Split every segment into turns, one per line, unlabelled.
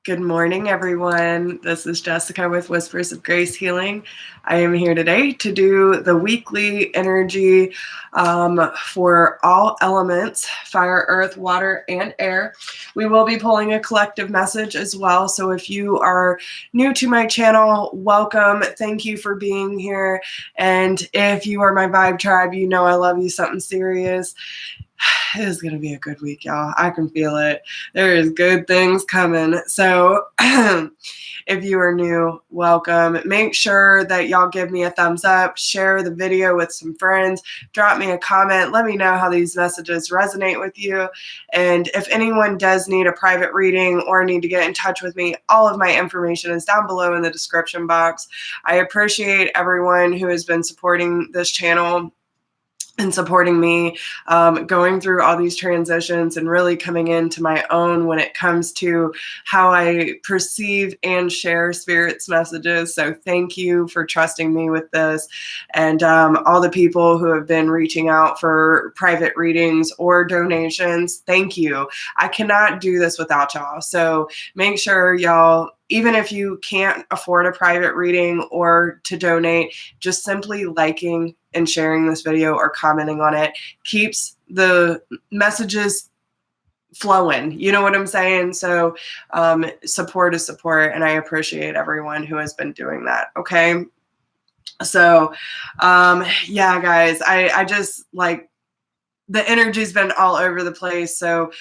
Good morning, everyone. This is Jessica with Whispers of Grace Healing. I am here today to do the weekly energy for all elements, fire, earth, water, and air. We will be pulling a collective message as well. So if you are new to my channel, welcome. Thank you for being here. And if you are my vibe tribe, you know I love you something serious. It is going to be a good week, y'all. I can feel it. There is good things coming. So if you are new, welcome. Make sure that y'all give me a thumbs up, share the video with some friends, drop me a comment. Let me know how these messages resonate with you. And if anyone does need a private reading or need to get in touch with me, all of my information is down below in the description box. I appreciate everyone who has been supporting this channel and supporting me going through all these transitions and really coming into my own when it comes to how I perceive and share Spirit's messages. So thank you for trusting me with this, and all the people who have been reaching out for private readings or donations. Thank you. I cannot do this without y'all. So make sure y'all, even if you can't afford a private reading or to donate, just simply liking and sharing this video or commenting on it keeps the messages flowing. You know what I'm saying? So support is support, and I appreciate everyone who has been doing that. Okay. So yeah, guys, I just like, the energy's been all over the place. So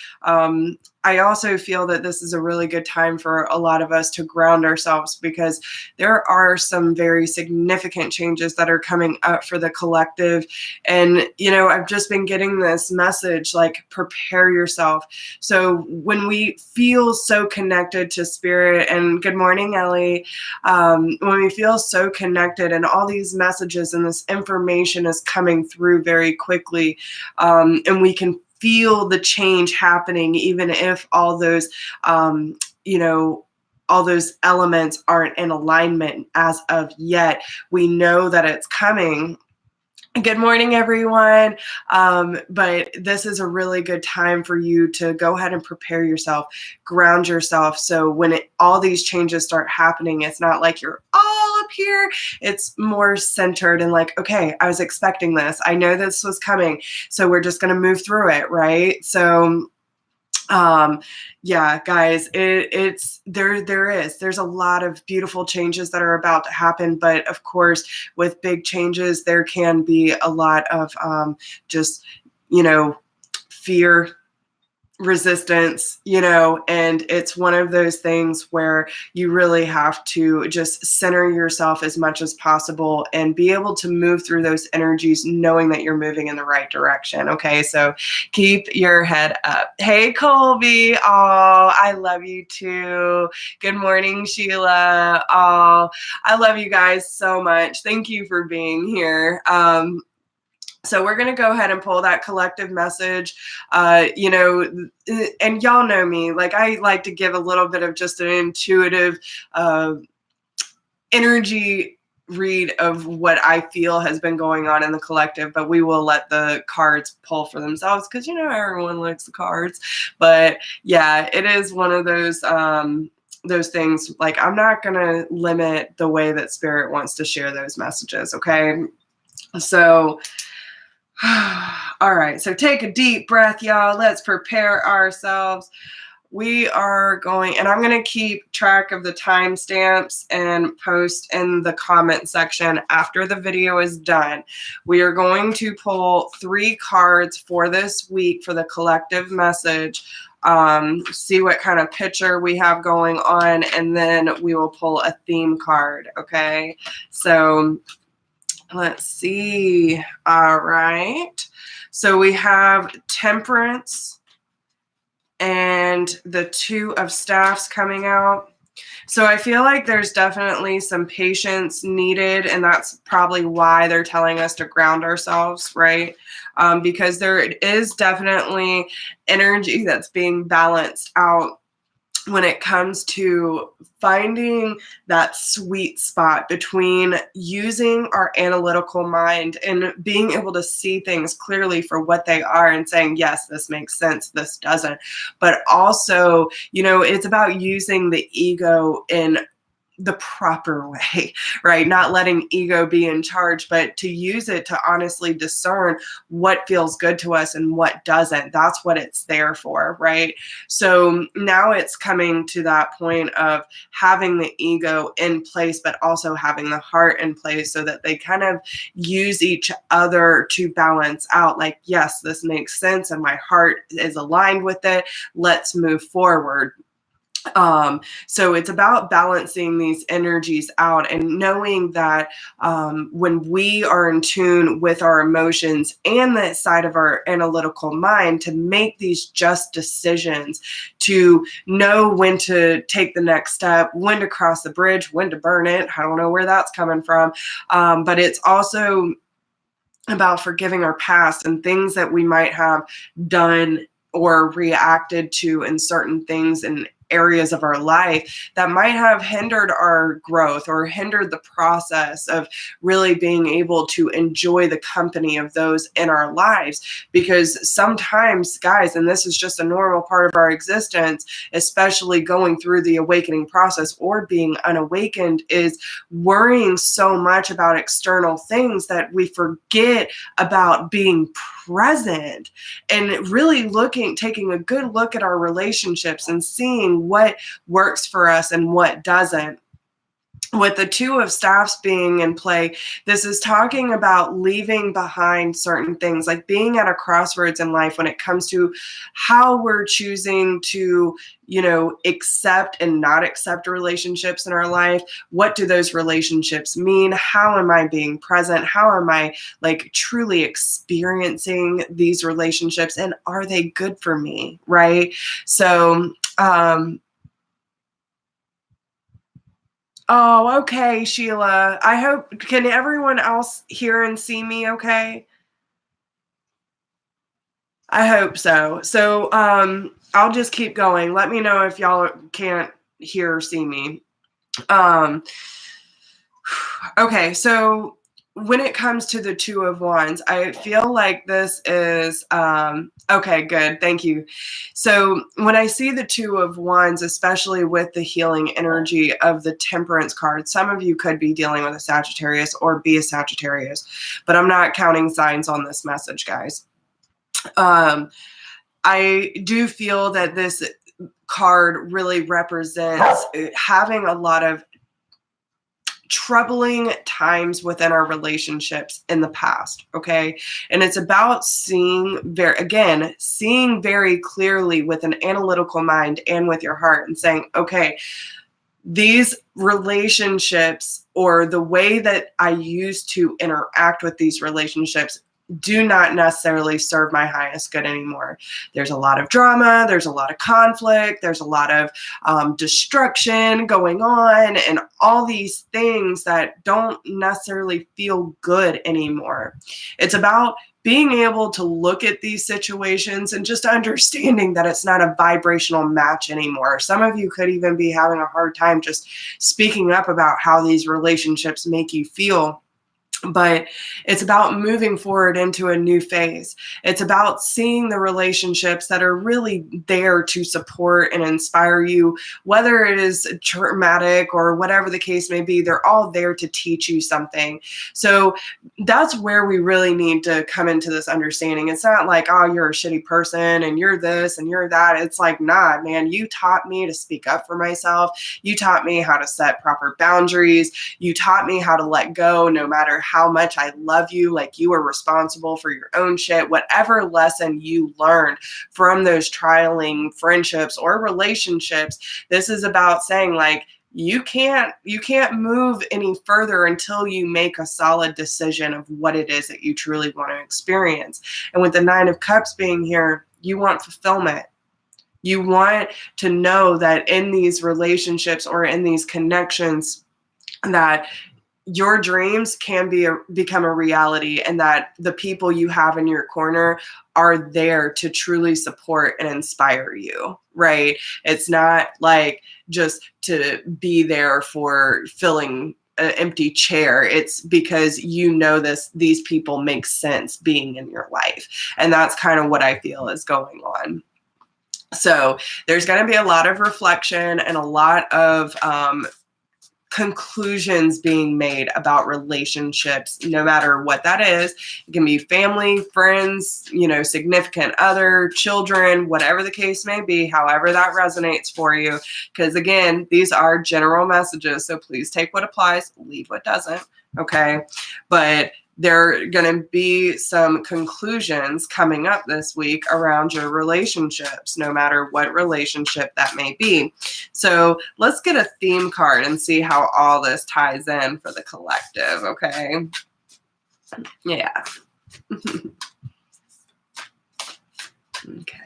I also feel that this is a really good time for a lot of us to ground ourselves, because there are some very significant changes that are coming up for the collective. And, you know, I've just been getting this message, like, prepare yourself. So when we feel so connected to Spirit, and good morning, Ellie, when we feel so connected and all these messages and this information is coming through very quickly, and we can feel the change happening, even if all those, you know, all those elements aren't in alignment as of yet. We know that it's coming. Good morning, everyone. But this is a really good time for you to go ahead and prepare yourself, ground yourself. So when all these changes start happening, it's not like you're all up here. It's more centered and like, okay, I was expecting this. I know this was coming. So we're just going to move through it. Right. So yeah, guys, there's a lot of beautiful changes that are about to happen. But of course, with big changes, there can be a lot of just, you know, fear, resistance, you know, and it's one of those things where you really have to just center yourself as much as possible and be able to move through those energies knowing that you're moving in the right direction. Okay, so keep your head up. Hey, Colby. Oh, I love you too. Good morning, Sheila. Oh, I love you guys so much. Thank you for being here. So we're going to go ahead and pull that collective message, you know, and y'all know me, like, I like to give a little bit of just an intuitive energy read of what I feel has been going on in the collective, but we will let the cards pull for themselves, because, you know, everyone likes the cards. But yeah, it is one of those things, like, I'm not going to limit the way that Spirit wants to share those messages. Okay. So all right, so take a deep breath, y'all. Let's prepare ourselves. We are going, and I'm going to keep track of the timestamps and post in the comment section after the video is done. We are going to pull 3 cards for this week for the collective message. See what kind of picture we have going on, and then we will pull a theme card. Okay, so let's see. All right. So we have Temperance and the 2 of Staffs coming out. So I feel like there's definitely some patience needed, and that's probably why they're telling us to ground ourselves, right? Because there is definitely energy that's being balanced out when it comes to finding that sweet spot between using our analytical mind and being able to see things clearly for what they are and saying, yes, this makes sense, this doesn't. But also, it's about using the ego in the proper way, right? Not letting ego be in charge, but to use it to honestly discern what feels good to us and what doesn't. That's what it's there for, right? So now it's coming to that point of having the ego in place, but also having the heart in place so that they kind of use each other to balance out. Like, yes, this makes sense and my heart is aligned with it. Let's move forward. So it's about balancing these energies out and knowing that when we are in tune with our emotions and the side of our analytical mind to make these just decisions, to know when to take the next step, when to cross the bridge, when to burn it. I don't know where that's coming from. But it's also about forgiving our past and things that we might have done or reacted to in certain things and areas of our life that might have hindered our growth or hindered the process of really being able to enjoy the company of those in our lives. Because sometimes, guys, and this is just a normal part of our existence, especially going through the awakening process or being unawakened, is worrying so much about external things that we forget about being present and really taking a good look at our relationships and seeing what works for us and what doesn't. With the Two of Staffs being in play, this is talking about leaving behind certain things, like being at a crossroads in life when it comes to how we're choosing to, accept and not accept relationships in our life. What do those relationships mean? How am I being present? How am I truly experiencing these relationships? And are they good for me? Right? So, oh, okay, Sheila. Can everyone else hear and see me okay? I hope so. So, I'll just keep going. Let me know if y'all can't hear or see me. Okay, so when it comes to the Two of Wands, I feel like this is, okay, good. Thank you. So when I see the Two of Wands, especially with the healing energy of the Temperance card, some of you could be dealing with a Sagittarius or be a Sagittarius, but I'm not counting signs on this message, guys. I do feel that this card really represents having a lot of troubling times within our relationships in the past, okay? And it's about seeing very clearly with an analytical mind and with your heart and saying, okay, these relationships or the way that I used to interact with these relationships do not necessarily serve my highest good anymore. There's a lot of drama, there's a lot of conflict, there's a lot of destruction going on, and all these things that don't necessarily feel good anymore. It's about being able to look at these situations and just understanding that it's not a vibrational match anymore. Some of you could even be having a hard time just speaking up about how these relationships make you feel. But it's about moving forward into a new phase. It's about seeing the relationships that are really there to support and inspire you, whether it is traumatic or whatever the case may be. They're all there to teach you something. So that's where we really need to come into this understanding. It's not like, oh, you're a shitty person and you're this and you're that. It's like, nah, man, you taught me to speak up for myself. You taught me how to set proper boundaries. You taught me how to let go no matter how much I love you, like you are responsible for your own shit. Whatever lesson you learned from those trialing friendships or relationships, this is about saying like, you can't move any further until you make a solid decision of what it is that you truly want to experience. And with the Nine of Cups being here, you want fulfillment. You want to know that in these relationships or in these connections that your dreams can become a reality, and that the people you have in your corner are there to truly support and inspire you, right? It's not like just to be there for filling an empty chair. It's because you know these people make sense being in your life. And that's kind of what I feel is going on. So there's going to be a lot of reflection and a lot of conclusions being made about relationships, no matter what that is. It can be family, friends, significant other, children, whatever the case may be, however that resonates for you. Because again, these are general messages, so please take what applies, leave what doesn't. Okay. But there are going to be some conclusions coming up this week around your relationships, no matter what relationship that may be. So let's get a theme card and see how all this ties in for the collective, okay? Yeah. Okay.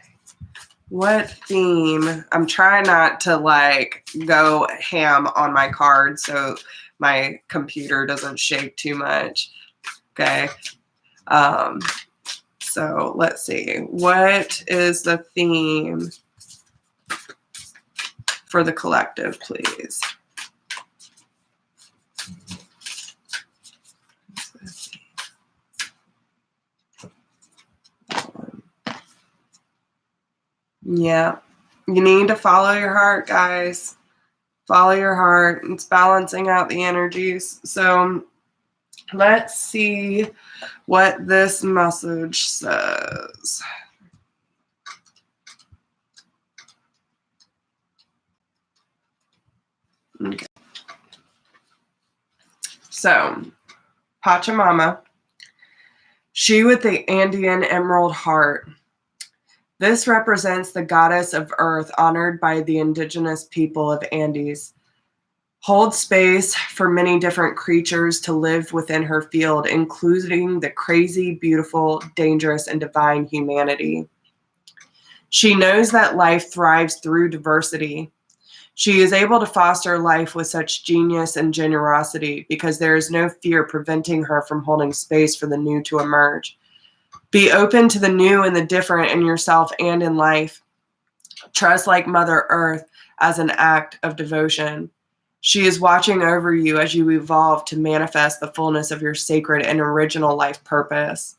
What theme? I'm trying not to go ham on my card so my computer doesn't shake too much. Okay. So let's see. What is the theme for the collective, please? Yeah. You need to follow your heart, guys. Follow your heart. It's balancing out the energies. So let's see what this message says. Okay. So, Pachamama, she with the Andean emerald heart. This represents the goddess of earth honored by the indigenous people of Andes. Holds space for many different creatures to live within her field, including the crazy, beautiful, dangerous, and divine humanity. She knows that life thrives through diversity. She is able to foster life with such genius and generosity because there is no fear preventing her from holding space for the new to emerge. Be open to the new and the different in yourself and in life. Trust like Mother Earth as an act of devotion. She is watching over you as you evolve to manifest the fullness of your sacred and original life purpose.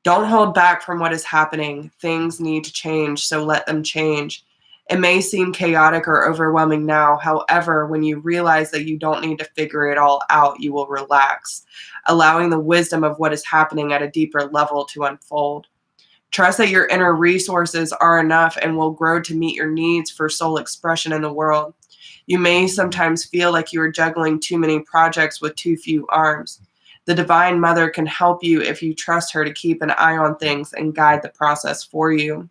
Don't hold back from what is happening. Things need to change, so let them change. It may seem chaotic or overwhelming now. However, when you realize that you don't need to figure it all out, you will relax, allowing the wisdom of what is happening at a deeper level to unfold. Trust that your inner resources are enough and will grow to meet your needs for soul expression in the world. You may sometimes feel like you are juggling too many projects with too few arms. The Divine Mother can help you if you trust her to keep an eye on things and guide the process for you.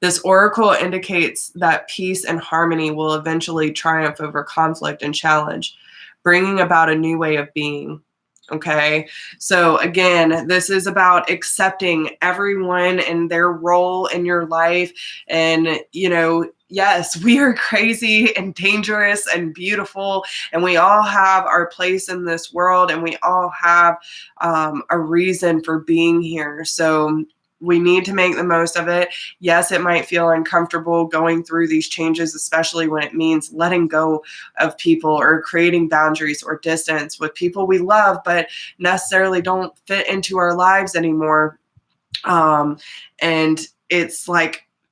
This oracle indicates that peace and harmony will eventually triumph over conflict and challenge, bringing about a new way of being. Okay, so again, this is about accepting everyone and their role in your life. And, yes, we are crazy and dangerous and beautiful, and we all have our place in this world, and we all have a reason for being here. So we need to make the most of it. Yes, it might feel uncomfortable going through these changes, especially when it means letting go of people or creating boundaries or distance with people we love, but necessarily don't fit into our lives anymore. And it's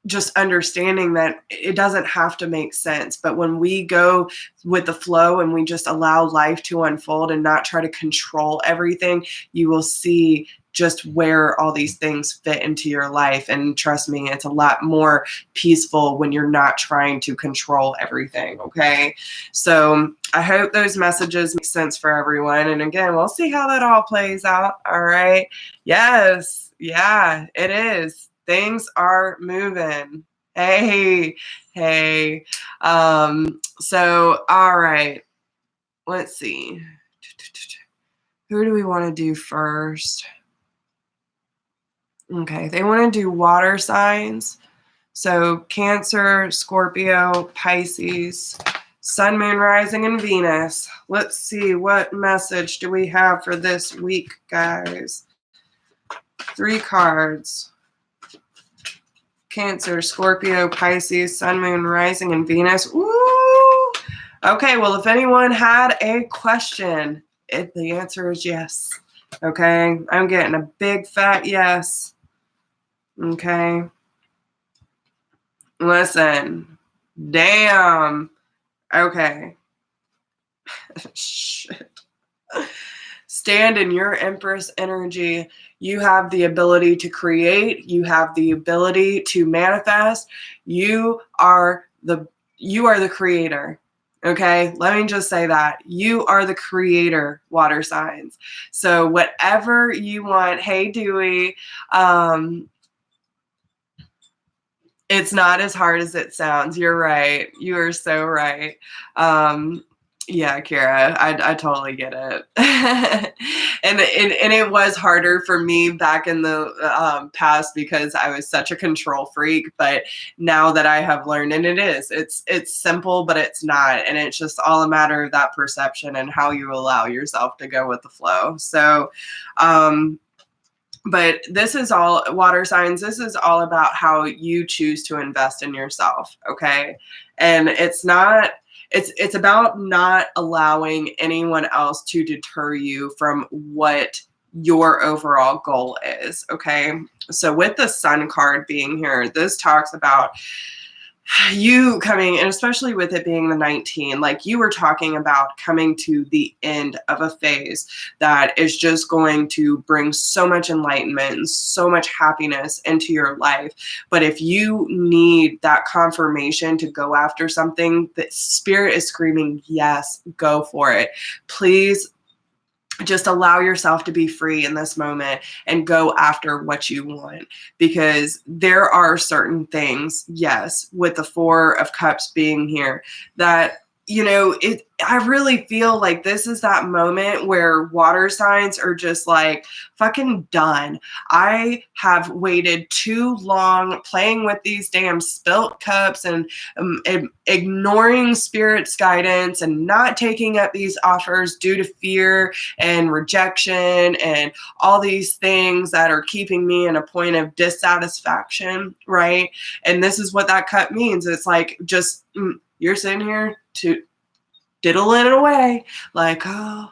just understanding that it doesn't have to make sense. But when we go with the flow and we just allow life to unfold and not try to control everything, you will see just where all these things fit into your life. And trust me, it's a lot more peaceful when you're not trying to control everything. Okay. So I hope those messages make sense for everyone. And again, we'll see how that all plays out. All right. Yes. Yeah, it is. Things are moving. Hey. So, all right. Let's see. Who do we want to do first? Okay, they want to do water signs. So Cancer, Scorpio, Pisces, Sun, Moon, Rising, and Venus. Let's see, what message do we have for this week, guys? 3 cards. Cancer, Scorpio, Pisces, Sun, Moon, Rising, and Venus. Ooh! Okay, well, if anyone had a question, the answer is yes. Okay, I'm getting a big fat yes. Okay. Listen. Damn. Okay. Shit. Stand in your Empress energy. You have the ability to create. You have the ability to manifest. You are the creator. Okay, let me just say that. You are the creator, water signs. So whatever you want, hey Dewey, it's not as hard as it sounds. You're right. You are so right. Yeah, Kira, I totally get it. and it was harder for me back in the past because I was such a control freak. But now that I have learned, and it's simple, but it's not. And it's just all a matter of that perception and how you allow yourself to go with the flow. So, but this is all, water signs, this is all about how you choose to invest in yourself, okay? And it's about not allowing anyone else to deter you from what your overall goal is, okay? So with the Sun card being here, this talks about you coming, and especially with it being the 19, like you were talking about coming to the end of a phase that is just going to bring so much enlightenment and so much happiness into your life. But if you need that confirmation to go after something, that spirit is screaming, yes, go for it. Please just allow yourself to be free in this moment and go after what you want, because there are certain things, yes, with the 4 of Cups being here, that, you know, I really feel like this is that moment where water signs are just like fucking done. I have waited too long playing with these damn spilt cups and ignoring spirit's guidance and not taking up these offers due to fear and rejection and all these things that are keeping me in a point of dissatisfaction, right? And this is what that cup means. It's like, just you're sitting here to diddling it away, like, oh,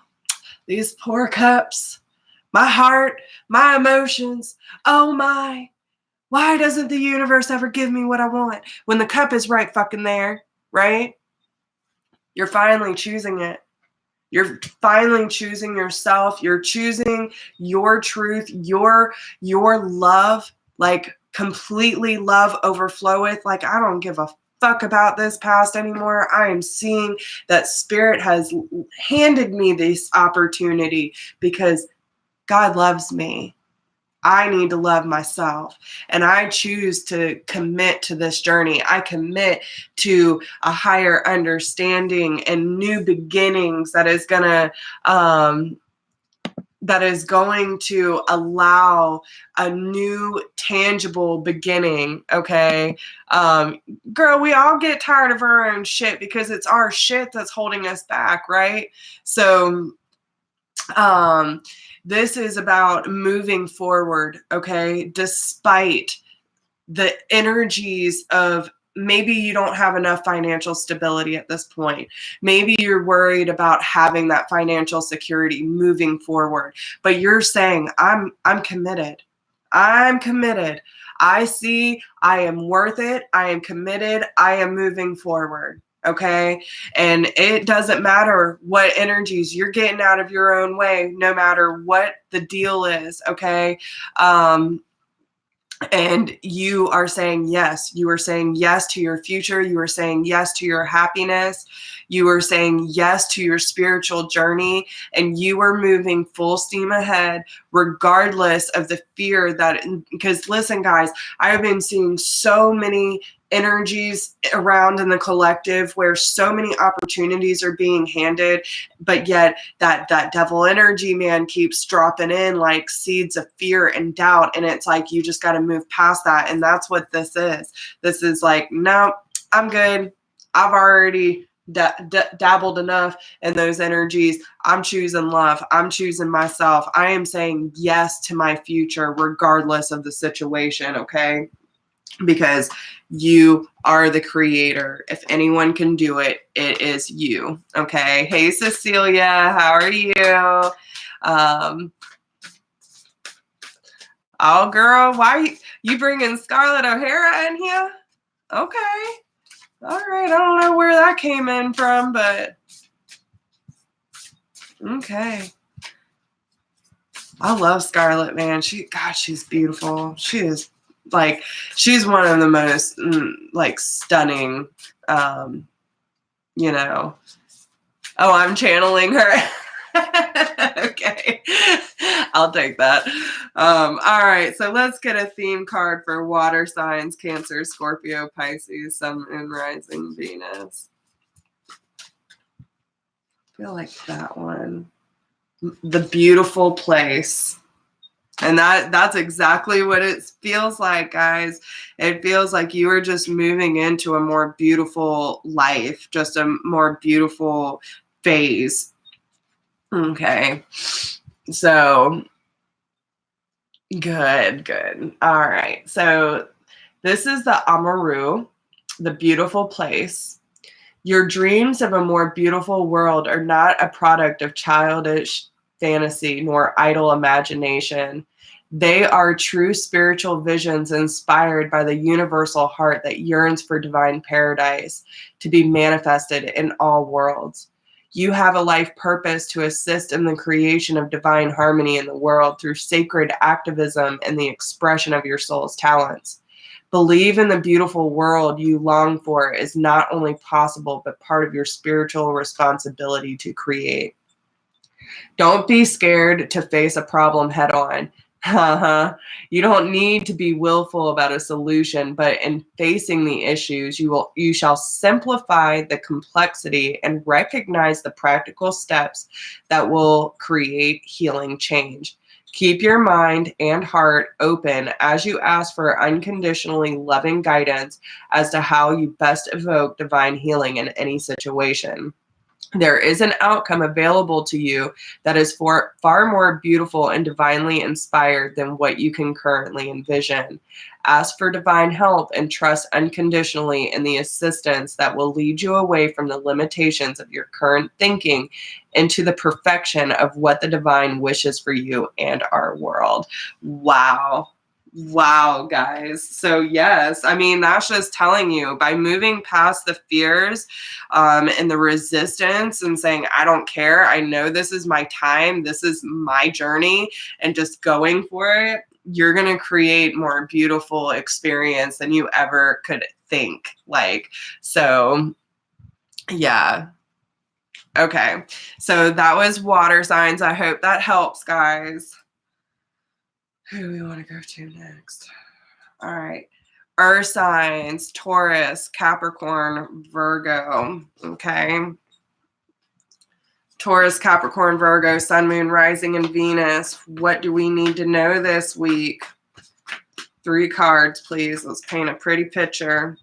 these poor cups, my heart, my emotions, oh my, why doesn't the universe ever give me what I want when the cup is right fucking there, right? You're finally choosing it. You're finally choosing yourself. You're choosing your truth, your love, like completely love overfloweth. Like, I don't give a fuck about this past anymore. I am seeing that spirit has handed me this opportunity because God loves me. I need to love myself, and I choose to commit to this journey. I commit to a higher understanding and new beginnings that is going to allow a new tangible beginning. Okay. Girl, we all get tired of our own shit because it's our shit that's holding us back. Right. So, this is about moving forward. Okay. Despite the energies of, maybe you don't have enough financial stability at this point. Maybe you're worried about having that financial security moving forward, but you're saying, I'm committed. I'm committed. I see, I am worth it. I am committed. I am moving forward. Okay. And it doesn't matter what energies you're getting out of your own way, no matter what the deal is. Okay. And you are saying yes. You are saying yes to your future. You are saying yes to your happiness. You are saying yes to your spiritual journey. And you are moving full steam ahead, regardless of the fear that, because listen, guys, I've been seeing so many energies around in the collective where so many opportunities are being handed, but yet that devil energy, man, keeps dropping in like seeds of fear and doubt. And it's like, you just got to move past that. And that's what this is. This is like, no, I'm good. I've already dabbled enough in those energies. I'm choosing love. I'm choosing myself. I am saying yes to my future regardless of the situation, okay? Because you are the creator. If anyone can do it, it is you, okay? Hey, Cecilia, how are you? Oh, girl, why you bringing Scarlett O'Hara in here? Okay. All right, I don't know where that came in from, but okay. I love Scarlett, man. She's beautiful. She is like, she's one of the most like stunning, you know. Oh, I'm channeling her. Okay, I'll take that. All right, so let's get a theme card for water signs: Cancer, Scorpio, Pisces, Sun, Moon, Rising, Venus. I feel like that one. The beautiful place. And that's exactly what it feels like, guys. It feels like you are just moving into a more beautiful life, just a more beautiful phase. Okay. So good. All right. So this is the Amaru, the beautiful place. Your dreams of a more beautiful world are not a product of childish fantasy nor idle imagination. They are true spiritual visions inspired by the universal heart that yearns for divine paradise to be manifested in all worlds. You have a life purpose to assist in the creation of divine harmony in the world through sacred activism and the expression of your soul's talents. Believe in the beautiful world you long for is not only possible, but part of your spiritual responsibility to create. Don't be scared to face a problem head on. You don't need to be willful about a solution, but in facing the issues, you shall simplify the complexity and recognize the practical steps that will create healing change. Keep your mind and heart open as you ask for unconditionally loving guidance as to how you best evoke divine healing in any situation. There is an outcome available to you that is far more beautiful and divinely inspired than what you can currently envision. Ask for divine help and trust unconditionally in the assistance that will lead you away from the limitations of your current thinking into the perfection of what the divine wishes for you and our world. Wow, guys. So yes, I mean, that's just telling you, by moving past the fears and the resistance and saying, I don't care. I know this is my time. This is my journey, and just going for it, you're going to create more beautiful experience than you ever could think. Like, so yeah. Okay. So that was water signs. I hope that helps, guys. Who do we want to go to next? All right. Earth signs: Taurus, Capricorn, Virgo. Okay. Taurus, Capricorn, Virgo, Sun, Moon, Rising, and Venus. What do we need to know this week? 3 cards, please. Let's paint a pretty picture.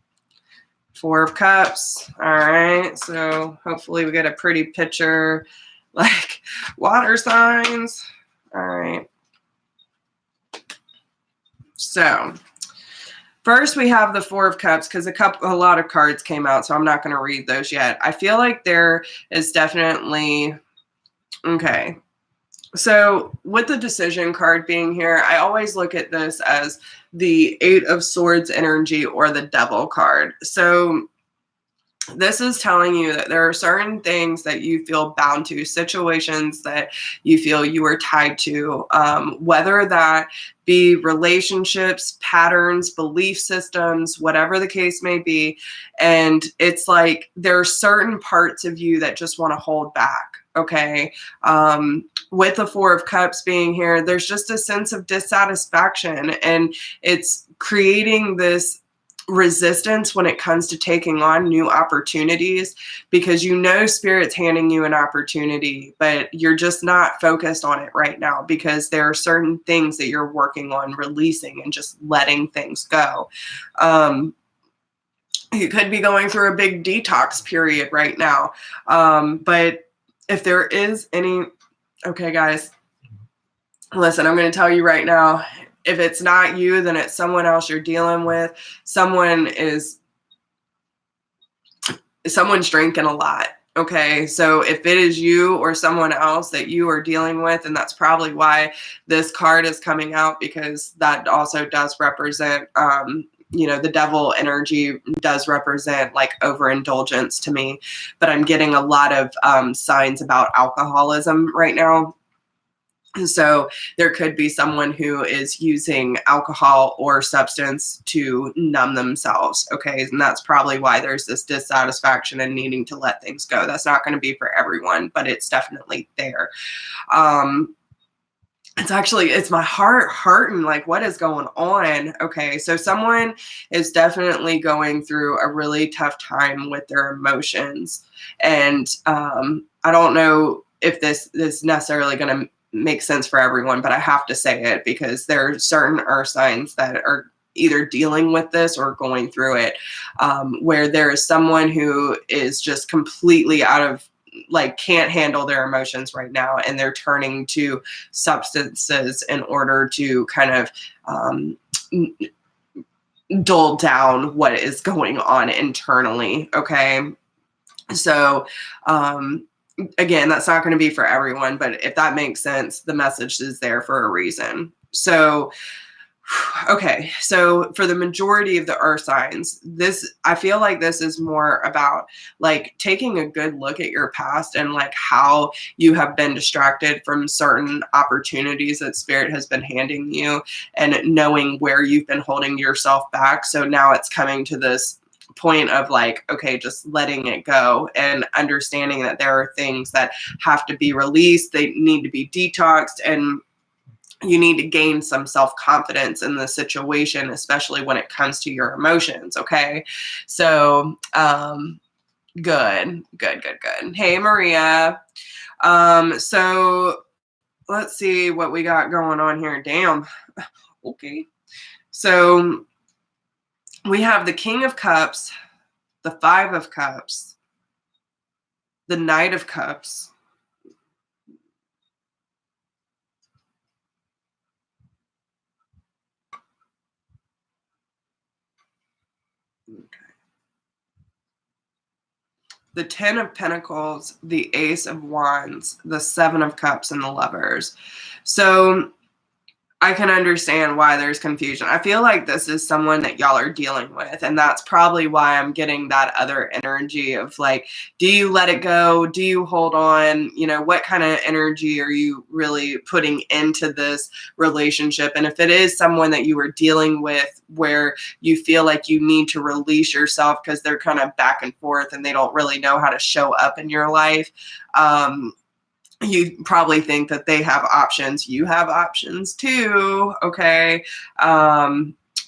4 of Cups. All right. So hopefully we get a pretty picture, like water signs. All right. So first we have the 4 of Cups, because a lot of cards came out, so I'm not going to read those yet. I feel like there is definitely, okay. So with the decision card being here, I always look at this as the 8 of Swords energy or the Devil card. So this is telling you that there are certain things that you feel bound to, situations that you feel you are tied to, whether that be relationships, patterns, belief systems, whatever the case may be. And it's like there are certain parts of you that just want to hold back. Okay. With the 4 of Cups being here, there's just a sense of dissatisfaction, and it's creating this resistance when it comes to taking on new opportunities, because you know Spirit's handing you an opportunity, but you're just not focused on it right now because there are certain things that you're working on releasing and just letting things go. You could be going through a big detox period right now. But if there is any, okay, guys, listen, I'm going to tell you right now, if it's not you, then it's someone else you're dealing with. Someone's drinking a lot. Okay, so if it is you or someone else that you are dealing with, and that's probably why this card is coming out, because that also does represent, the devil energy does represent like overindulgence to me. But I'm getting a lot of signs about alcoholism right now. So there could be someone who is using alcohol or substance to numb themselves. Okay. And that's probably why there's this dissatisfaction and needing to let things go. That's not going to be for everyone, but it's definitely there. It's my heart hurting, like, what is going on? Okay, so someone is definitely going through a really tough time with their emotions. And I don't know if this is necessarily going to make sense for everyone, but I have to say it because there are certain earth signs that are either dealing with this or going through it, where there is someone who is just completely out of, like, can't handle their emotions right now, and they're turning to substances in order to kind of dull down what is going on internally. Okay, so again, that's not going to be for everyone, but if that makes sense, the message is there for a reason. So okay, so for the majority of the earth signs, I feel like this is more about like taking a good look at your past and like how you have been distracted from certain opportunities that spirit has been handing you, and knowing where you've been holding yourself back. So now it's coming to this point of like, okay, just letting it go and understanding that there are things that have to be released. They need to be detoxed, and you need to gain some self-confidence in the situation, especially when it comes to your emotions. Okay. So, good. Hey, Maria. So let's see what we got going on here. Damn. Okay. So we have the King of Cups, the Five of Cups, the Knight of Cups, the Ten of Pentacles, the Ace of Wands, the Seven of Cups, and the Lovers. So I can understand why there's confusion. I feel like this is someone that y'all are dealing with, and that's probably why I'm getting that other energy of like, do you let it go? Do you hold on? You know, what kind of energy are you really putting into this relationship? And if it is someone that you are dealing with where you feel like you need to release yourself because they're kind of back and forth and they don't really know how to show up in your life, you probably think that they have options. You have options too, okay?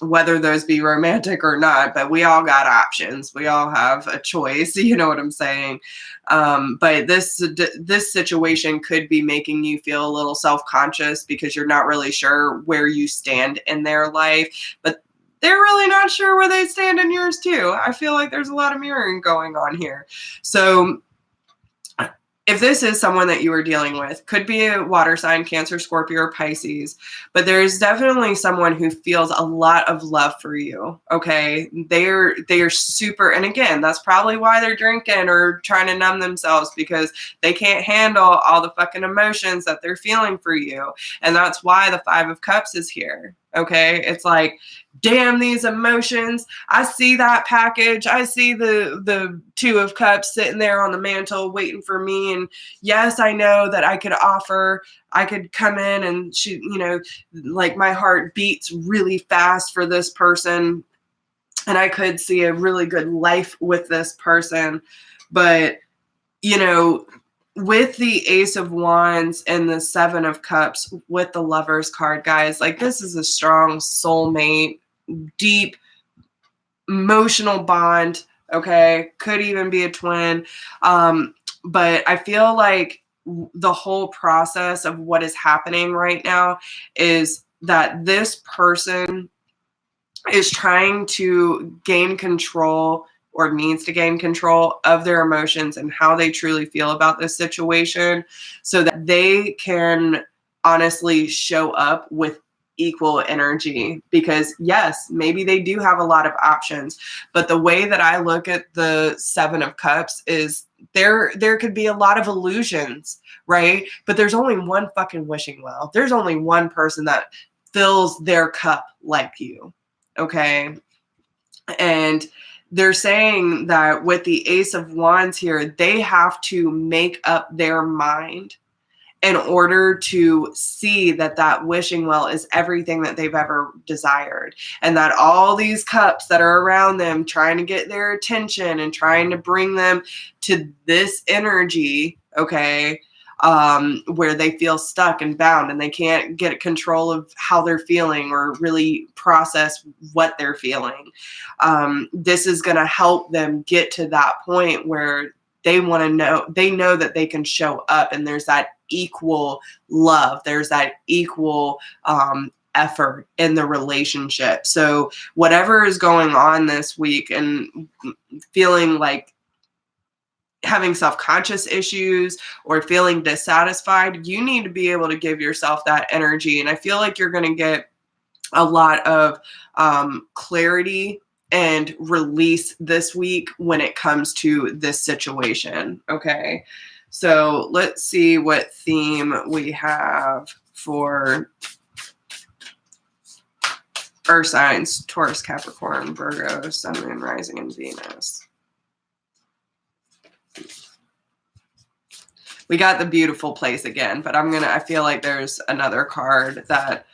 Whether those be romantic or not, but we all got options. We all have a choice, you know what I'm saying? But this situation could be making you feel a little self-conscious because you're not really sure where you stand in their life, but they're really not sure where they stand in yours too. I feel like there's a lot of mirroring going on here. So if this is someone that you are dealing with, could be a water sign, Cancer, Scorpio, or Pisces, but there's definitely someone who feels a lot of love for you. Okay. They are super. And again, that's probably why they're drinking or trying to numb themselves, because they can't handle all the fucking emotions that they're feeling for you. And that's why the Five of Cups is here. Okay. It's like, damn, these emotions. I see that package. I see the Two of Cups sitting there on the mantle waiting for me. And yes, I know that I could come in and she, like my heart beats really fast for this person. And I could see a really good life with this person. But, with the Ace of Wands and the Seven of Cups with the Lovers card, guys, like this is a strong soulmate, deep emotional bond. Okay. Could even be a twin. But I feel like the whole process of what is happening right now is that this person is trying to gain control or needs to gain control of their emotions and how they truly feel about this situation so that they can honestly show up with equal energy. Because yes, maybe they do have a lot of options, but the way that I look at the Seven of Cups is there could be a lot of illusions, right? But there's only one fucking wishing well. There's only one person that fills their cup like you. Okay. And they're saying that with the Ace of Wands here, they have to make up their mind in order to see that that wishing well is everything that they've ever desired. And that all these cups that are around them trying to get their attention and trying to bring them to this energy, okay, where they feel stuck and bound and they can't get control of how they're feeling or really process what they're feeling. This is going to help them get to that point where they want to know, they know that they can show up and there's that equal love. There's that equal effort in the relationship. So whatever is going on this week and feeling like having self-conscious issues or feeling dissatisfied, you need to be able to give yourself that energy. And I feel like you're going to get a lot of clarity and release this week when it comes to this situation. Okay. So let's see what theme we have for Earth signs: Taurus, Capricorn, Virgo, Sun, Moon, Rising, and Venus. We got the Beautiful Place again, but I feel like there's another card that,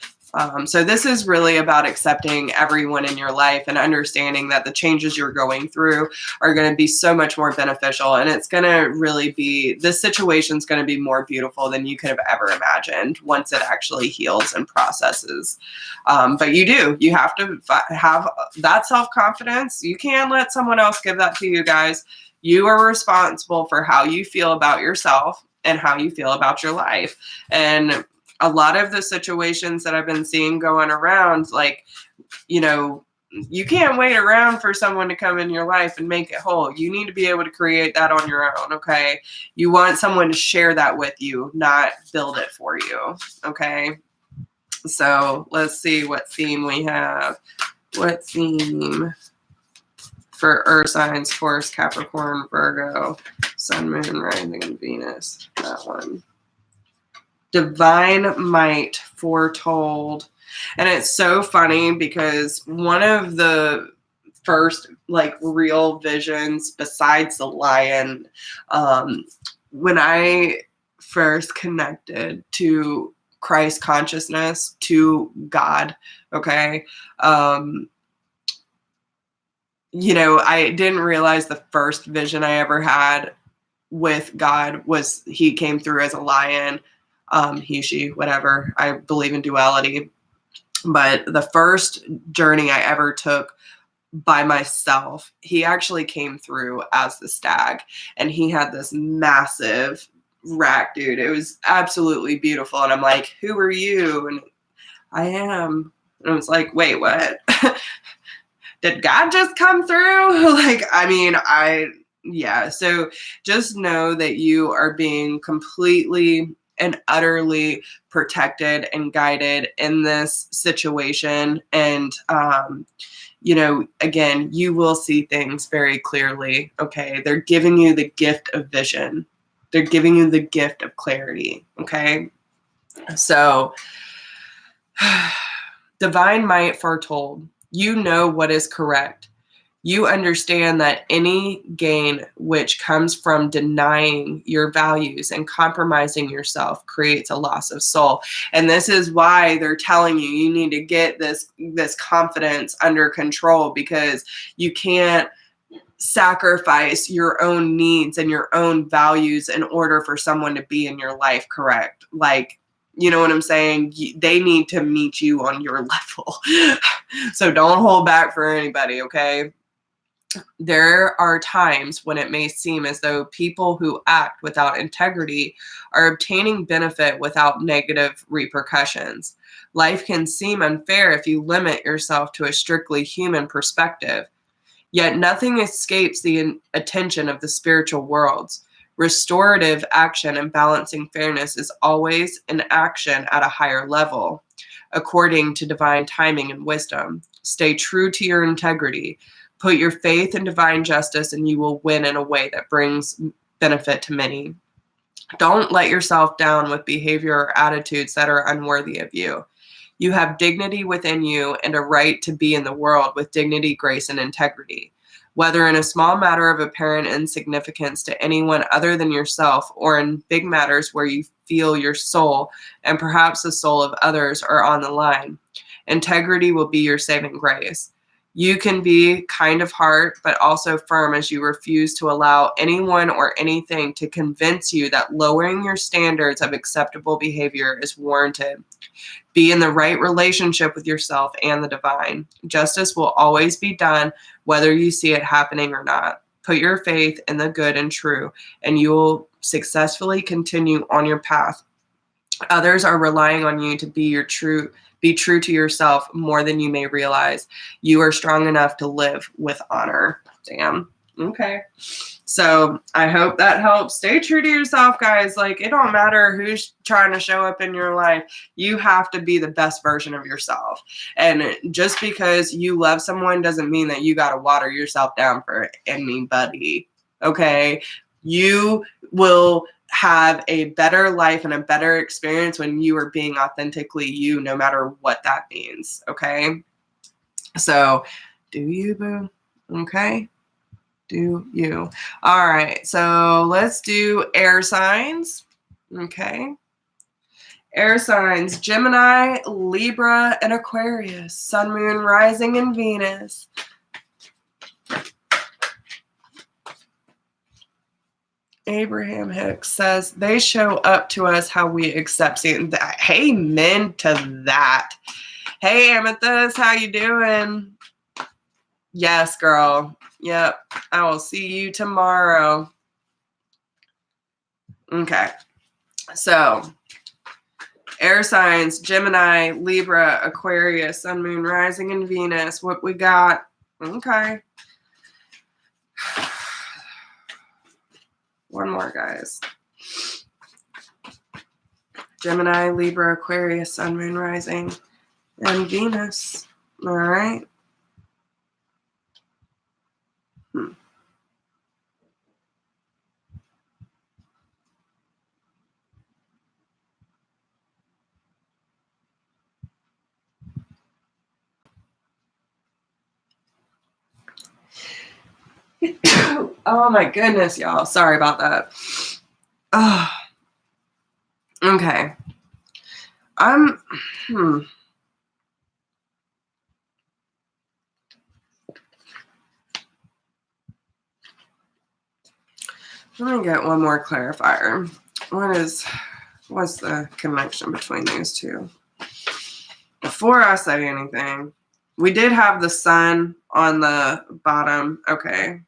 so this is really about accepting everyone in your life and understanding that the changes you're going through are going to be so much more beneficial. And it's going to really be, this situation's going to be more beautiful than you could have ever imagined once it actually heals and processes. But you have to have that self-confidence. You can't let someone else give that to you, guys. You are responsible for how you feel about yourself and how you feel about your life. And a lot of the situations that I've been seeing going around, like, you know, you can't wait around for someone to come in your life and make it whole. You need to be able to create that on your own, okay? You want someone to share that with you, not build it for you, okay? So let's see what theme we have. What theme for Earth signs: Taurus, Capricorn, Virgo, Sun, Moon, Rising, and Venus? That one. Divine might foretold. And it's so funny because one of the first like real visions besides the lion, when I first connected to Christ consciousness, to God, okay, you know, I didn't realize the first vision I ever had with God was he came through as a lion. He, she, whatever. I believe in duality. But the first journey I ever took by myself, he actually came through as the stag. And he had this massive rack, dude. It was absolutely beautiful. And I'm like, who are you? And I am. And I was like, wait, what? Did God just come through? Like, I mean, yeah. So just know that you are being completely and utterly protected and guided in this situation. And, you know, again, you will see things very clearly. Okay. They're giving you the gift of vision. They're giving you the gift of clarity. Okay. So divine might foretold. You know what is correct. You understand that any gain which comes from denying your values and compromising yourself creates a loss of soul. And this is why they're telling you, you need to get this confidence under control, because you can't sacrifice your own needs and your own values in order for someone to be in your life, correct? Like, you know what I'm saying? They need to meet you on your level. So don't hold back for anybody, okay? There are times when it may seem as though people who act without integrity are obtaining benefit without negative repercussions. Life can seem unfair if you limit yourself to a strictly human perspective. Yet nothing escapes the attention of the spiritual worlds. Restorative action and balancing fairness is always an action at a higher level, according to divine timing and wisdom. Stay true to your integrity. Put your faith in divine justice, and you will win in a way that brings benefit to many. Don't let yourself down with behavior or attitudes that are unworthy of you. You have dignity within you and a right to be in the world with dignity, grace, and integrity. Whether in a small matter of apparent insignificance to anyone other than yourself, or in big matters where you feel your soul and perhaps the soul of others are on the line, integrity will be your saving grace. You can be kind of heart, but also firm as you refuse to allow anyone or anything to convince you that lowering your standards of acceptable behavior is warranted. Be in the right relationship with yourself and the divine. Justice will always be done, whether you see it happening or not. Put your faith in the good and true, and you will successfully continue on your path. Others are relying on you to be true to yourself more than you may realize. You are strong enough to live with honor. Damn. Okay. So I hope that helps. Stay true to yourself, guys. Like, it don't matter who's trying to show up in your life. You have to be the best version of yourself. And just because you love someone doesn't mean that you got to water yourself down for anybody. Okay. You will have a better life and a better experience when you are being authentically you, no matter what that means. Okay. So do you, boo? Okay. Do you. All right. So let's do air signs. Okay. Air signs: Gemini, Libra, and Aquarius. Sun, Moon, Rising, and Venus. Abraham Hicks says they show up to us how we accept. Amen to that. Hey, Amethyst, how you doing? Yes, girl. Yep. I will see you tomorrow. Okay. So, air signs: Gemini, Libra, Aquarius, Sun, Moon, Rising, and Venus. What we got? Okay. One more, guys. Gemini, Libra, Aquarius, Sun, Moon, Rising, and Venus. All right. Oh my goodness, y'all. Sorry about that. Oh. Okay. Let me get one more clarifier. What's the connection between these two? Before I say anything, we did have the sun on the bottom. Okay.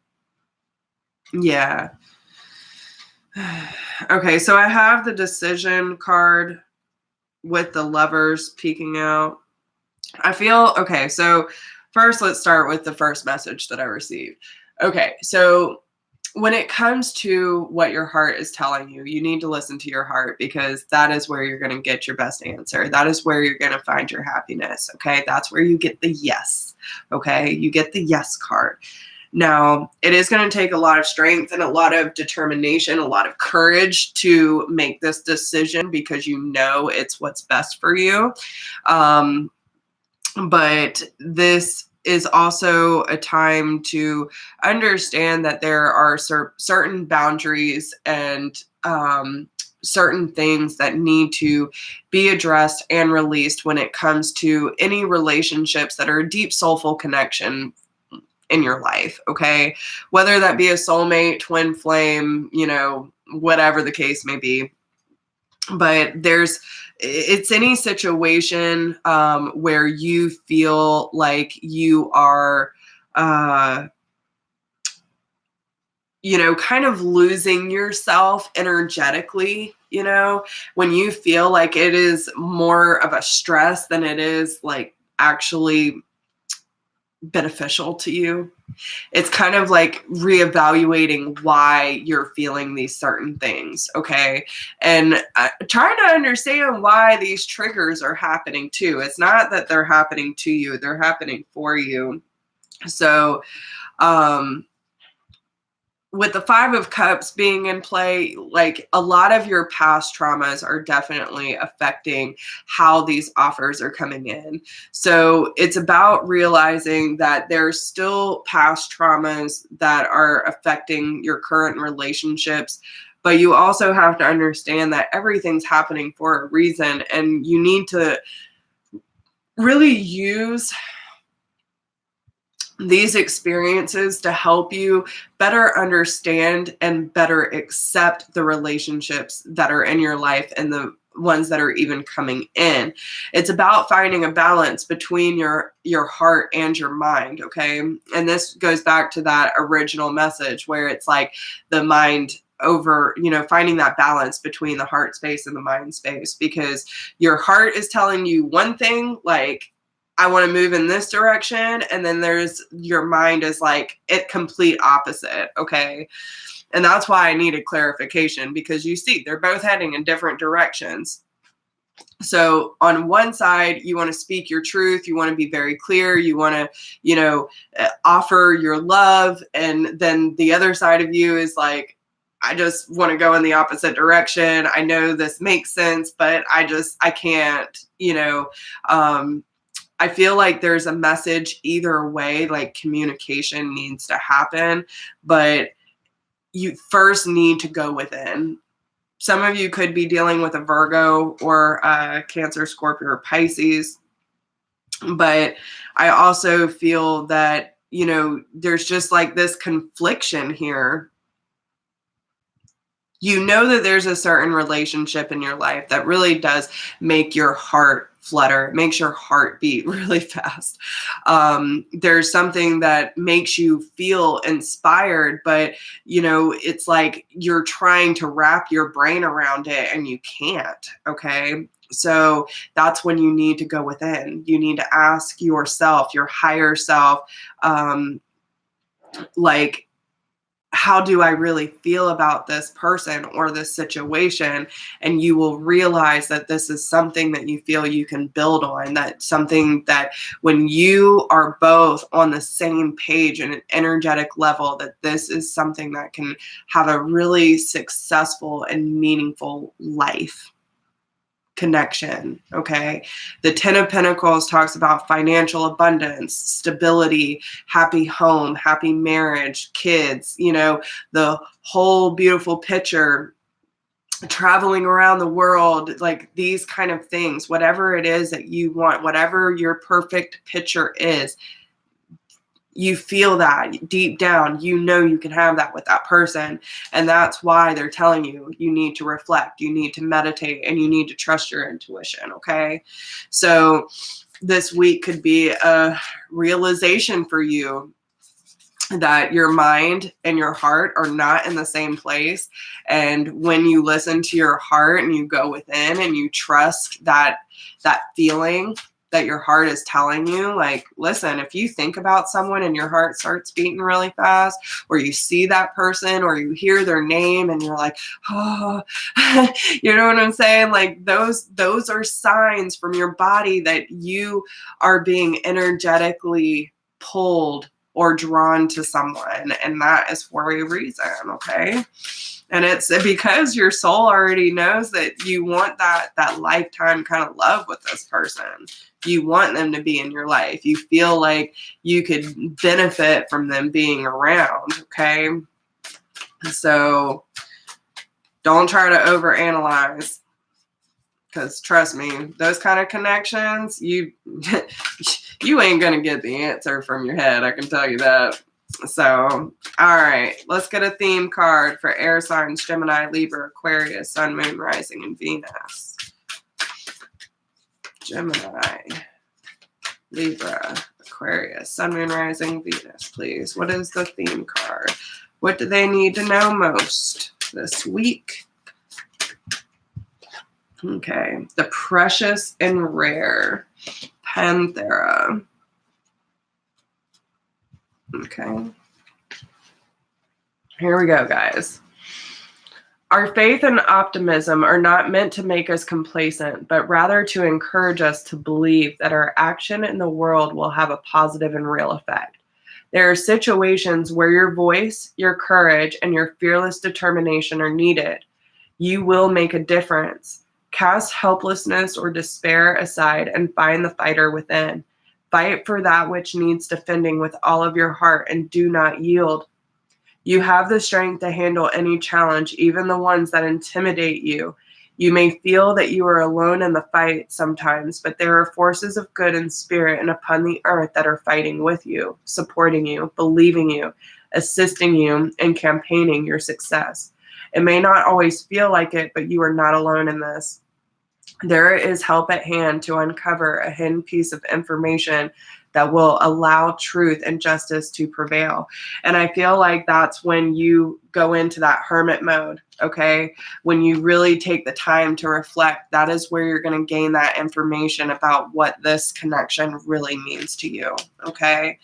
Yeah. Okay, so I have the decision card with the lovers peeking out. I feel, okay, so first let's start with the first message that I received. Okay, so when it comes to what your heart is telling you, you need to listen to your heart, because that is where you're going to get your best answer. That is where you're going to find your happiness. Okay, that's where you get the yes. Okay, you get the yes card. Now, it is going to take a lot of strength and a lot of determination, a lot of courage to make this decision, because you know it's what's best for you. But this is also a time to understand that there are certain boundaries and certain things that need to be addressed and released when it comes to any relationships that are a deep soulful connection in your life. Okay, whether that be a soulmate, twin flame, whatever the case may be. But it's any situation where you feel like you are kind of losing yourself energetically, when you feel like it is more of a stress than it is like actually beneficial to you. It's kind of like reevaluating why you're feeling these certain things, okay? And trying to understand why these triggers are happening too. It's not that they're happening to you, they're happening for you. So, with the Five of Cups being in play, like a lot of your past traumas are definitely affecting how these offers are coming in. So it's about realizing that there's still past traumas that are affecting your current relationships. But you also have to understand that everything's happening for a reason, and you need to really use these experiences to help you better understand and better accept the relationships that are in your life and the ones that are even coming in. It's about finding a balance between your heart and your mind, okay? And this goes back to that original message where it's like the mind over, finding that balance between the heart space and the mind space, because your heart is telling you one thing, like, I want to move in this direction. And then there's your mind is like it complete opposite. Okay. And that's why I needed clarification, because you see, they're both heading in different directions. So on one side, you want to speak your truth. You want to be very clear. You want to, offer your love. And then the other side of you is like, I just want to go in the opposite direction. I know this makes sense, but I can't, I feel like there's a message either way, like communication needs to happen, but you first need to go within. Some of you could be dealing with a Virgo or a Cancer, Scorpio, or Pisces, but I also feel that, there's just like this confliction here. You know that there's a certain relationship in your life that really does make your heart flutter. It makes your heart beat really fast. There's something that makes you feel inspired, but, it's like you're trying to wrap your brain around it and you can't, okay? So that's when you need to go within. You need to ask yourself, your higher self, like, how do I really feel about this person or this situation? And you will realize that this is something that you feel you can build on, that something that when you are both on the same page and an energetic level, that this is something that can have a really successful and meaningful life connection, okay? The Ten of Pentacles talks about financial abundance, stability, happy home, happy marriage, kids, the whole beautiful picture, traveling around the world, like these kind of things, whatever it is that you want, whatever your perfect picture is, you feel that deep down, you can have that with that person. And that's why they're telling you, you need to reflect, you need to meditate, and you need to trust your intuition. Okay. So this week could be a realization for you that your mind and your heart are not in the same place. And when you listen to your heart and you go within and you trust that feeling that your heart is telling you, like, listen, if you think about someone and your heart starts beating really fast, or you see that person or you hear their name and you're like, oh, you know what I'm saying? Like those are signs from your body that you are being energetically pulled or drawn to someone. And that is for a reason. Okay. And it's because your soul already knows that you want that lifetime kind of love with this person. You want them to be in your life. You feel like you could benefit from them being around, okay? So don't try to overanalyze, because trust me, those kind of connections, you ain't going to get the answer from your head. I can tell you that. So, all right, let's get a theme card for air signs: Gemini, Libra, Aquarius, Sun, Moon, Rising, and Venus. Gemini, Libra, Aquarius, Sun, Moon, Rising, Venus, please. What is the theme card What do they need to know most this week? Okay, the precious and rare, Panthera. Okay, here we go, guys. Our faith and optimism are not meant to make us complacent, but rather to encourage us to believe that our action in the world will have a positive and real effect. There are situations where your voice, your courage, and your fearless determination are needed. You will make a difference. Cast helplessness or despair aside and find the fighter within. Fight for that which needs defending with all of your heart and do not yield. You have the strength to handle any challenge, even the ones that intimidate you. You may feel that you are alone in the fight sometimes, but there are forces of good and spirit and upon the earth that are fighting with you, supporting you, believing you, assisting you, and campaigning your success. It may not always feel like it, but you are not alone in this. There is help at hand to uncover a hidden piece of information that will allow truth and justice to prevail. And I feel like that's when you go into that hermit mode, okay? When you really take the time to reflect, that is where you're going to gain that information about what this connection really means to you, okay?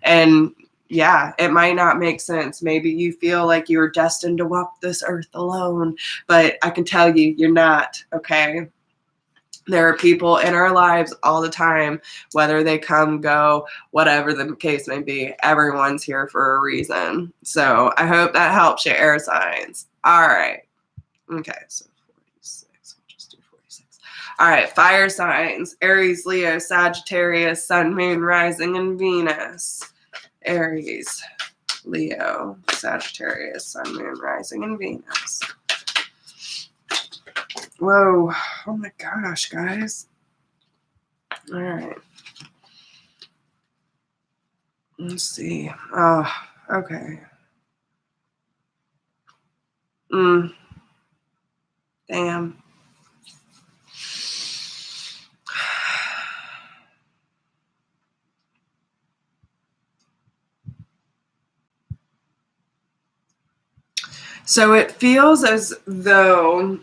And yeah, it might not make sense. Maybe you feel like you're destined to walk this earth alone, but I can tell you, you're not, okay? There are people in our lives all the time, whether they come, go, whatever the case may be. Everyone's here for a reason. So I hope that helps you, air signs. All right. Okay, so 46. We'll just do 46. All right, fire signs. Aries, Leo, Sagittarius, Sun, Moon, Rising, and Venus. Aries, Leo, Sagittarius, Sun, Moon, Rising, and Venus. Whoa. Oh my gosh, guys. All right. Let's see. Oh, okay. Damn. So it feels as though,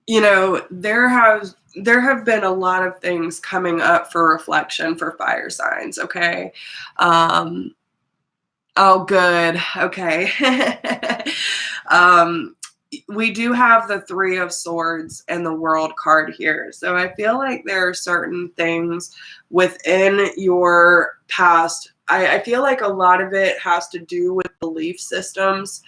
you know, there have been a lot of things coming up for reflection for fire signs, okay? Oh, good. Okay. We do have the Three of Swords and the World card here. So I feel like there are certain things within your past. I feel like a lot of it has to do with belief systems,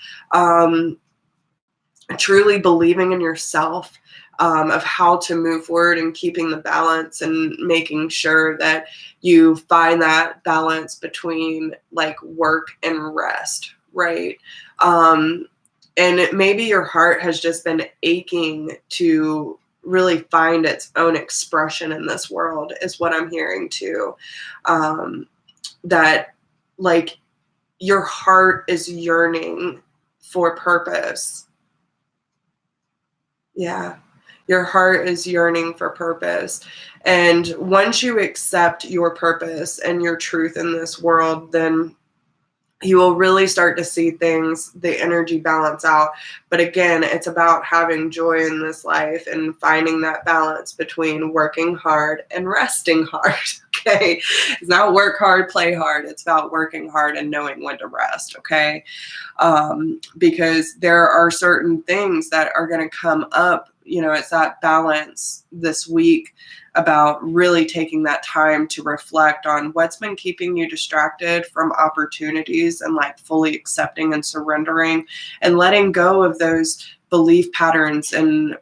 truly believing in yourself, of how to move forward and keeping the balance and making sure that you find that balance between like work and rest, right? And maybe your heart has just been aching to really find its own expression in this world, is what I'm hearing too. That like your heart is yearning for purpose. Yeah. Your heart is yearning for purpose. And once you accept your purpose and your truth in this world, then you will really start to see things, the energy balance out. But again, it's about having joy in this life and finding that balance between working hard and resting hard. Okay. It's not work hard, play hard. It's about working hard and knowing when to rest. Okay. Because there are certain things that are going to come up. You know, it's that balance this week about really taking that time to reflect on what's been keeping you distracted from opportunities and like fully accepting and surrendering and letting go of those belief patterns and,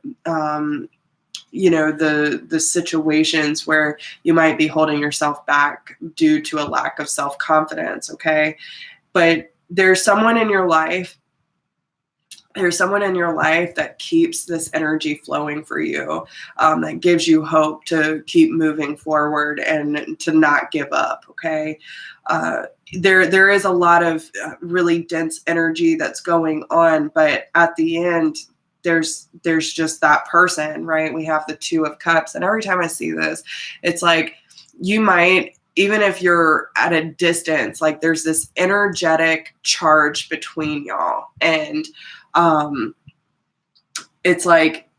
you know, the situations where you might be holding yourself back due to a lack of self-confidence. Okay. But there's someone in your life that keeps this energy flowing for you, that gives you hope to keep moving forward and to not give up, okay? There is a lot of really dense energy that's going on, but at the end, there's just that person, right? We have the Two of Cups, and every time I see this, it's like you might even if you're at a distance, like there's this energetic charge between y'all. And it's like,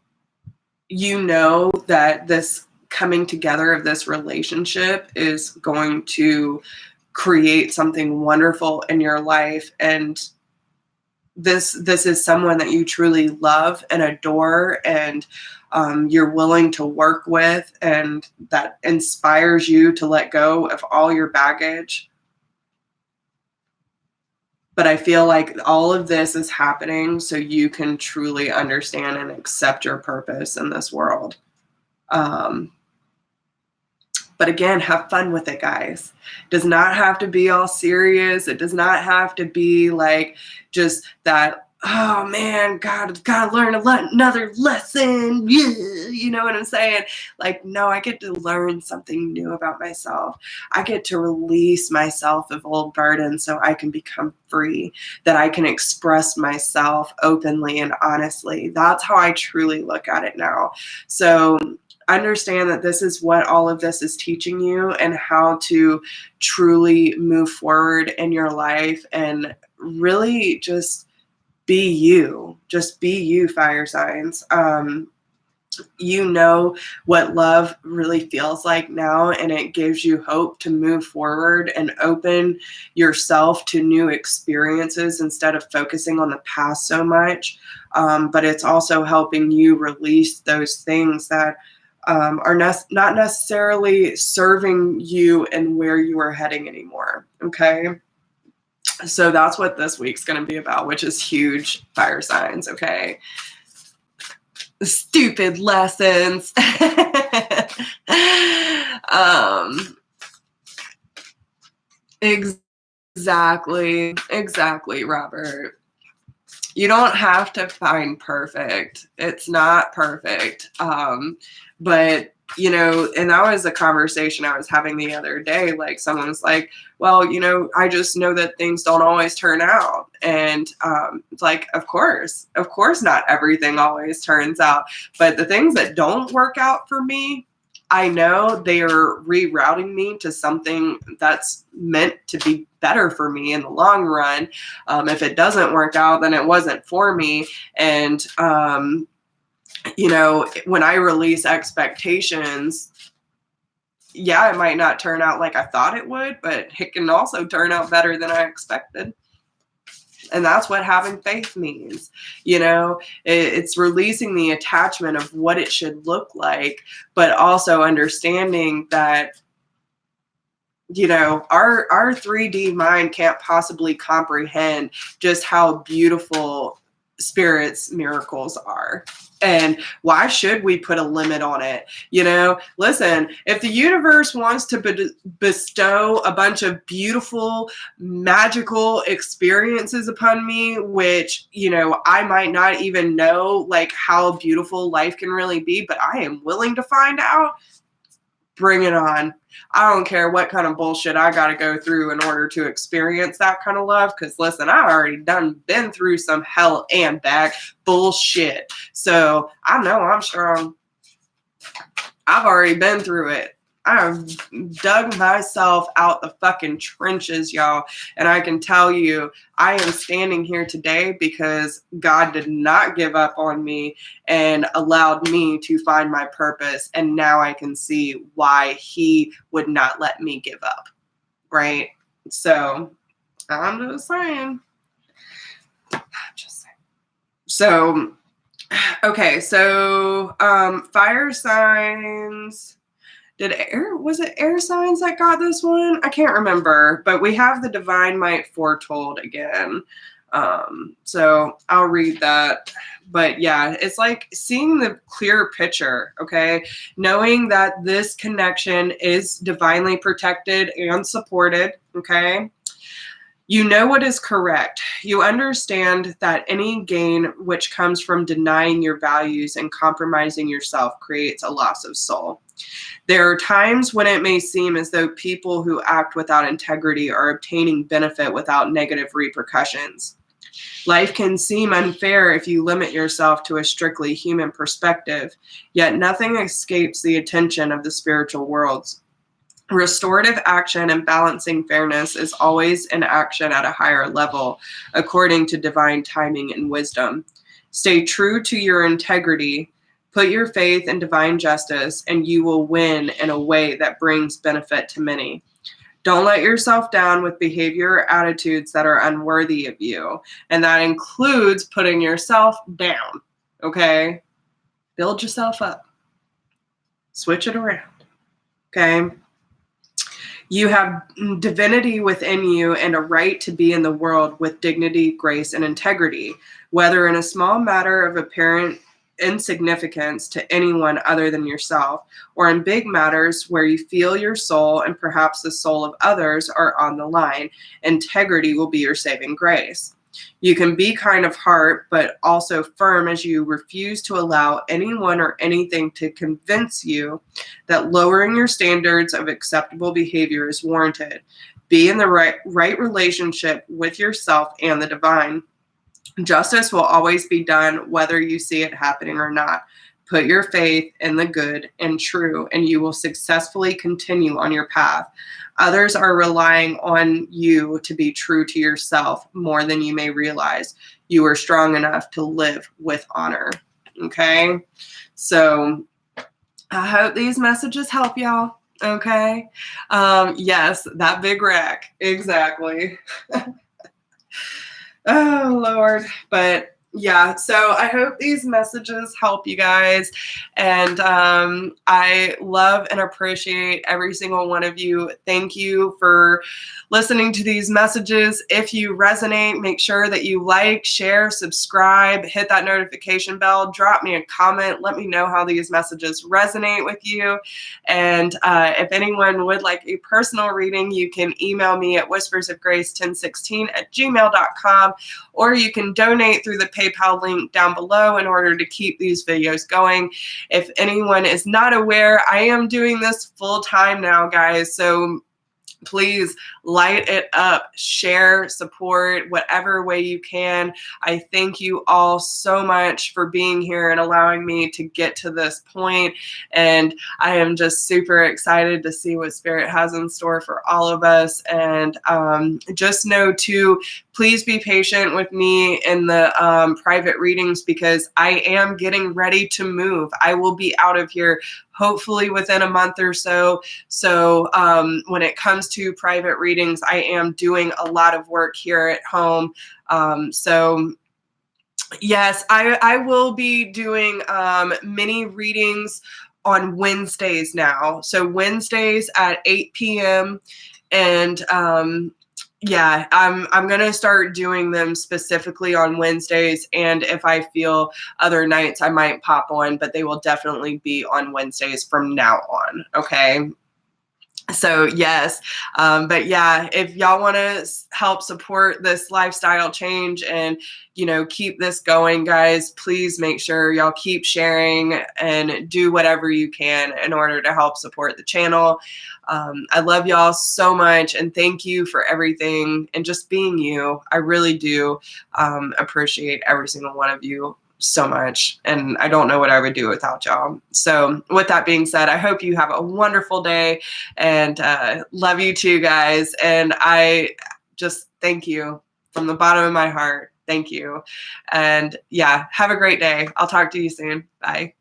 you know that this coming together of this relationship is going to create something wonderful in your life. And this is someone that you truly love and adore, and you're willing to work with, and that inspires you to let go of all your baggage. But I feel like all of this is happening so you can truly understand and accept your purpose in this world. But again, have fun with it, guys. It does not have to be all serious. It does not have to be like just that, oh man, gotta learn another lesson. Yeah, you know what I'm saying? Like, no, I get to learn something new about myself. I get to release myself of old burdens so I can become free, that I can express myself openly and honestly. That's how I truly look at it now. So understand that this is what all of this is teaching you, and how to truly move forward in your life and really just be you. Just be you, fire signs. You know what love really feels like now, and it gives you hope to move forward and open yourself to new experiences instead of focusing on the past so much. But it's also helping you release those things that are not necessarily serving you and where you are heading anymore. Okay. So that's what this week's going to be about, which is huge, fire signs. Okay. Stupid lessons. Exactly, Robert. You don't have to find perfect. It's not perfect. But, you know, and that was a conversation I was having the other day. Like, someone was like, well, you know, I just know that things don't always turn out. And it's like, of course not everything always turns out. But the things that don't work out for me, I know they are rerouting me to something that's meant to be better for me in the long run. If it doesn't work out, then it wasn't for me. And, you know, when I release expectations, yeah, it might not turn out like I thought it would, but it can also turn out better than I expected. And that's what having faith means. You know, it's releasing the attachment of what it should look like, but also understanding that, you know, our 3D mind can't possibly comprehend just how beautiful Spirit's miracles are. And why should we put a limit on it? You know, listen, if the universe wants to bestow a bunch of beautiful, magical experiences upon me, which, you know, I might not even know like how beautiful life can really be, but I am willing to find out, bring it on. I don't care what kind of bullshit I got to go through in order to experience that kind of love. Because listen, I already been through some hell and back bullshit. So I know I'm strong. I've already been through it. I've dug myself out the fucking trenches, y'all. And I can tell you, I am standing here today because God did not give up on me and allowed me to find my purpose. And now I can see why he would not let me give up. Right? So I'm just saying. So, okay. So, fire signs. Was it air signs that got this one? I can't remember, but we have the divine might foretold again. So I'll read that. But yeah, it's like seeing the clear picture, okay? Knowing that this connection is divinely protected and supported, okay? You know what is correct. You understand that any gain which comes from denying your values and compromising yourself creates a loss of soul. There are times when it may seem as though people who act without integrity are obtaining benefit without negative repercussions. Life can seem unfair if you limit yourself to a strictly human perspective, yet nothing escapes the attention of the spiritual worlds. Restorative action and balancing fairness is always in action at a higher level, according to divine timing and wisdom. Stay true to your integrity, put your faith in divine justice, and you will win in a way that brings benefit to many. Don't let yourself down with behavior or attitudes that are unworthy of you. And that includes putting yourself down, okay? Build yourself up. Switch it around, okay? You have divinity within you and a right to be in the world with dignity, grace, and integrity, whether in a small matter of apparent insignificance to anyone other than yourself, or in big matters where you feel your soul and perhaps the soul of others are on the line. Integrity will be your saving grace. You can be kind of heart, but also firm as you refuse to allow anyone or anything to convince you that lowering your standards of acceptable behavior is warranted. Be in the right relationship with yourself and the divine. Justice will always be done whether you see it happening or not. Put your faith in the good and true, and you will successfully continue on your path. Others are relying on you to be true to yourself more than you may realize. You are strong enough to live with honor. Okay? So I hope these messages help y'all. Okay? Yes, that big rack. Exactly. Oh, Lord. But yeah, so I hope these messages help you guys. And I love and appreciate every single one of you. Thank you for listening to these messages. If you resonate, make sure that you like, share, subscribe, hit that notification bell, drop me a comment. Let me know how these messages resonate with you. And if anyone would like a personal reading, you can email me at whispersofgrace1016@gmail.com, or you can donate through the PayPal link down below in order to keep these videos going. If anyone is not aware, I am doing this full time now, guys. So please light it up, share, support, whatever way you can. I thank you all so much for being here and allowing me to get to this point. And I am just super excited to see what Spirit has in store for all of us. And just know too, please be patient with me in the private readings, because I am getting ready to move. I will be out of here hopefully within a month or so. So when it comes to private readings, I am doing a lot of work here at home. So yes, I will be doing mini readings on Wednesdays now. So Wednesdays at 8 p.m. And yeah, I'm gonna start doing them specifically on Wednesdays, and if I feel other nights I might pop on, but they will definitely be on Wednesdays from now on. Okay. So yes, but yeah, if y'all want to help support this lifestyle change and, you know, keep this going, guys, please make sure y'all keep sharing and do whatever you can in order to help support the channel. I love y'all so much, and thank you for everything and just being you. I really do appreciate every single one of you so much, and I don't know what I would do without y'all. So with that being said, I hope you have a wonderful day, and love you too, guys. And I just thank you from the bottom of my heart. Thank you. And yeah, have a great day. I'll talk to you soon. Bye.